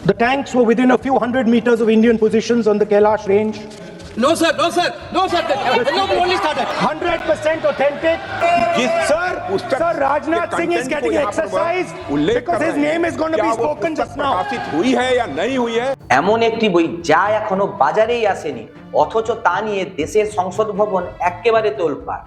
The tanks were within a few hundred meters of Indian positions on the Kailash range. No, sir. No, sir. No, sir. No, we only started. 100% authentic. Sir, Rajnath Singh is getting exercise because his name is going to be spoken just now. हुई है या नहीं हुई है? এমন একটি বই যা এখনো বাজারেই আসেনি, অথচ তা নিয়ে দেশের সংসদ ভবন একেবারে তোলপাড়।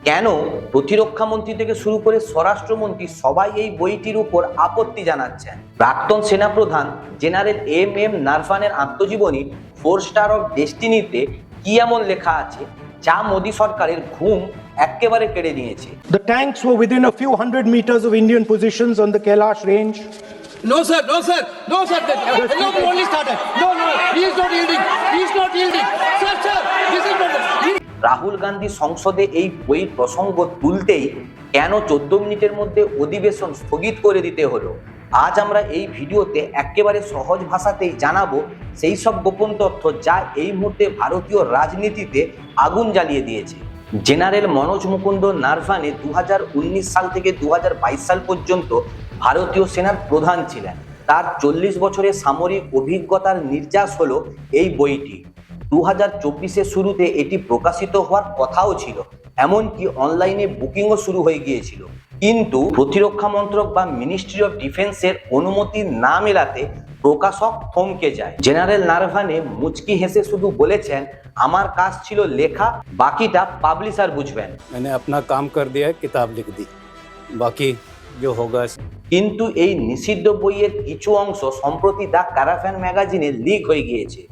কেন প্রতিরক্ষা মন্ত্রী থেকে শুরু করে স্বরাষ্ট্রমন্ত্রী সবাই এই বইটির উপর আপত্তি জানাচ্ছেন? প্রাক্তন সেনাপ্রধান জেনারেল এম নারভানের আত্মজীবনী 4 স্টার অফ ডেস্টিনিতে কি এমন লেখা আছে যা মোদী সরকারের ঘুম একেবারে কেড়ে নিয়েছে? The tanks were within a few hundred meters of Indian positions on the Kailash range. No, sir. No, sir. No, sir. No, we only started. No, he is not yielding. He is not yielding. Sir, this is not. Rahul Gandhi সংসদে এই বইয়ের প্রসঙ্গ তুলতেই কেন 14 মিনিটের মধ্যে অধিবেশন স্থগিত করে দিতে হলো? আজ আমরা এই ভিডিওতে একেবারে সহজ ভাষাতেই জানাবো সেই সব গোপন তথ্য যা এই মুহূর্তে ভারতীয় রাজনীতিতে আগুন জ্বালিয়ে দিয়েছে। জেনারেল মনোজ মুকুন্দ নারভানে 2019 সাল থেকে 2022 সাল পর্যন্ত ভারতীয় সেনার প্রধান ছিলেন। তার 40 বছরের সামরিক অভিজ্ঞতার নির্যাস হলো এই বইটি। 2024-এর শুরুতে এটি প্রকাশিত হওয়ার কথাও ছিল, এমনকি অনলাইনে বুকিংও শুরু হয়ে গিয়েছিল, কিন্তু প্রতিরক্ষা মন্ত্রক বা মিনিস্ট্রি অফ ডিফেন্সের অনুমতি না মেলাতে প্রকাশক থমকে যায়। জেনারেল নারভানে মুচকি হেসে শুধু বলেছেন, আমার কাজ ছিল লেখা, বাকিটা পাবলিশার বুঝবেন। मैंने अपना काम कर दिया है, किताब लिख दी, बाकी जो होगा। কিন্তু এই নিষিদ্ধ বইয়ের কিছু অংশ সম্প্রতি দ্য কারাভ্যান ম্যাগাজিনে লিক হয়ে গিয়েছে,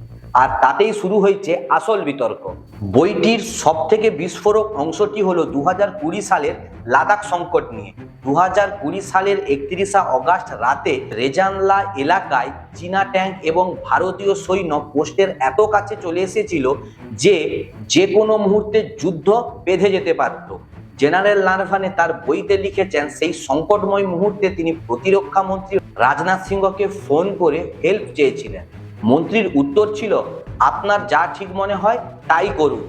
আর তাতেই শুরু হয়েছে আসল বিতর্ক। বইটির সব থেকে বিস্ফোরক অংশটি হলো 2020 সালের লাদাখ সংকট নিয়ে। 2020 সালের 31 অগাস্ট রাতে রেজানলা এলাকায় চীনা ট্যাঙ্ক এবং ভারতীয় সৈন্য পোস্টের এত কাছে চলে এসেছিল যে কোনো মুহূর্তে যুদ্ধ বেঁধে যেতে পারত। জেনারেল নারভানে তার বইতে লিখেছেন, সেই সংকটময় মুহূর্তে তিনি প্রতিরক্ষা মন্ত্রী রাজনাথ সিংহকে ফোন করে হেল্প চেয়েছিলেন। মন্ত্রীর উত্তর ছিল, আপনার যা ঠিক মনে হয় তাই করুন।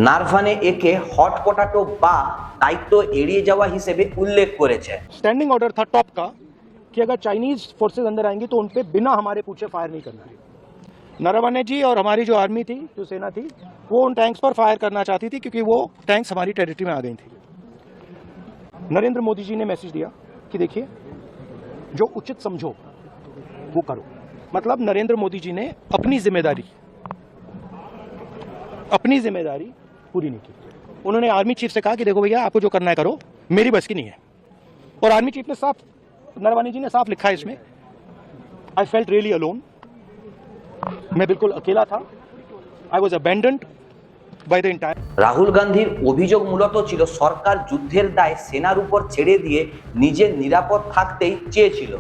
নারভানে একে হট পটাটো বা দায়িত্ব এড়িয়ে যাওয়া হিসেবে উল্লেখ করেছে। स्टैंडिंग ऑर्डर था टॉप का कि अगर चाइनीज फोर्सेज अंदर आएंगी तो उन पे बिना हमारे पूछे फायर नहीं करना है। नरवणे जी और हमारी जो आर्मी थी, जो सेना थी, वो उन टैंक्स पर फायर करना चाहती थी क्योंकि वो टैंक्स हमारी टेरिटरी में आ गई थी। नरेंद्र मोदी जी ने मैसेज दिया कि देखिए, जो उचित समझो वो करो। मतलब नरेंद्र मोदी जी ने अपनी जिम्मेदारी पूरी नहीं की। उन्होंने आर्मी चीफ से कहा कि देखो भैया, आपको जो करना है करो, मेरी बस की नहीं है। और आर्मी चीफ ने साफ, नरवणे जी ने साफ लिखा है इसमें, आई फेल्ट रियली अलोन, मैं बिल्कुल अकेला था, I was abandoned by the entire. Rahul গান্ধীর অভিযোগ মূলত ছিল সরকার যুদ্ধের দায় সেনার উপর ছেড়ে দিয়ে নিজের নিরাপদ থাকতেই চেয়েছিল।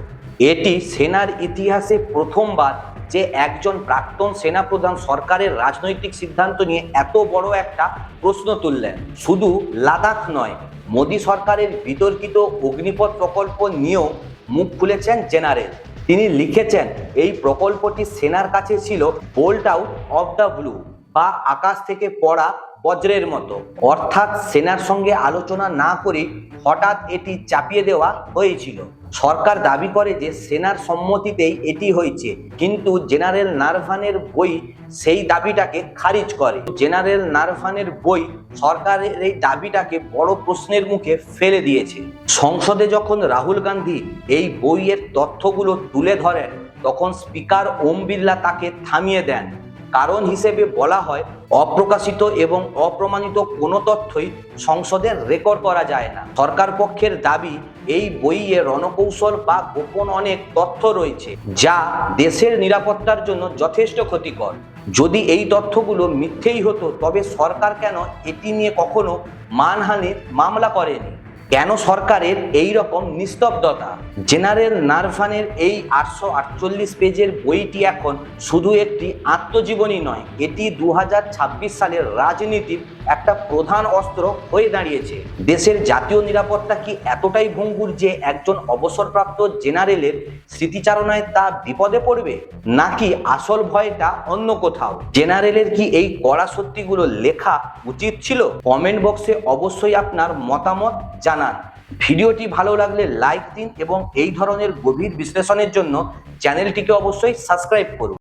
এটি সেনার ইতিহাসে প্রথমবার যে একজন প্রাক্তন সেনাপ্রধান সরকারের রাজনৈতিক সিদ্ধান্ত নিয়ে এত বড় একটা প্রশ্ন তুললেন। শুধু লাদাখ নয়, মোদী সরকারের বিতর্কিত অগ্নিপথ প্রকল্প নিয়েও মুখ খুলেছেন জেনারেল। তিনি লিখেছেন, এই প্রকল্পটি সেনার কাছে ছিল bolt out of the blue বা আকাশ থেকে পড়া বজ্রের মতো, অর্থাৎ সেনার সঙ্গে আলোচনা না করে হঠাৎ এটি চাপিয়ে দেওয়া হয়েছিল। সরকার দাবি করে যে সেনার সম্মতিতেই এটি হয়েছে, কিন্তু জেনারেল নারভানের বই সেই দাবিটাকে খারিজ করে। জেনারেল নারভানের বই সরকারের এই দাবিটাকে বড় প্রশ্নের মুখে ফেলে দিয়েছে। সংসদে যখন রাহুল গান্ধী এই বইয়ের তথ্যগুলো তুলে ধরেন, তখন স্পিকার ওম বিড়লা তাকে থামিয়ে দেন। কারণ হিসেবে বলা হয়, অপ্রকাশিত এবং অপ্রমাণিত কোনো তথ্যই সংসদে রেকর্ড করা যায় না। সরকার পক্ষের দাবি, এই বইয়ে রণকৌশল বা গোপন অনেক তথ্য রয়েছে যা দেশের নিরাপত্তার জন্য যথেষ্ট ক্ষতিকর। যদি এই তথ্যগুলো মিথ্যেই হতো, তবে সরকার কেন এটি নিয়ে কখনো মানহানির মামলা করেনি? কেন সরকারের এই রকম নিস্তব্ধতা? জেনারেল নারভানের এই 848 পেজের বইটি এখন শুধু একটি আত্মজীবনী নয়, এটি 2026 সালের রাজনীতির একটা প্রধান অস্ত্র হয়ে দাঁড়িয়েছে। দেশের জাতীয় নিরাপত্তা কি এতটাই ভঙ্গুর যে একজন অবসরপ্রাপ্ত জেনারেলের স্মৃতিচারণায় তা বিপদে পড়বে, নাকি আসল ভয়টা অন্য কোথাও? জেনারেলের কি এই কড়া সত্যিগুলো লেখা উচিত ছিল? কমেন্ট বক্সে অবশ্যই আপনার মতামত জানান। ভিডিওটি ভালো লাগলে লাইক দিন এবং এই ধরনের গভীর বিশ্লেষণের জন্য চ্যানেলটিকে অবশ্যই সাবস্ক্রাইব করুন।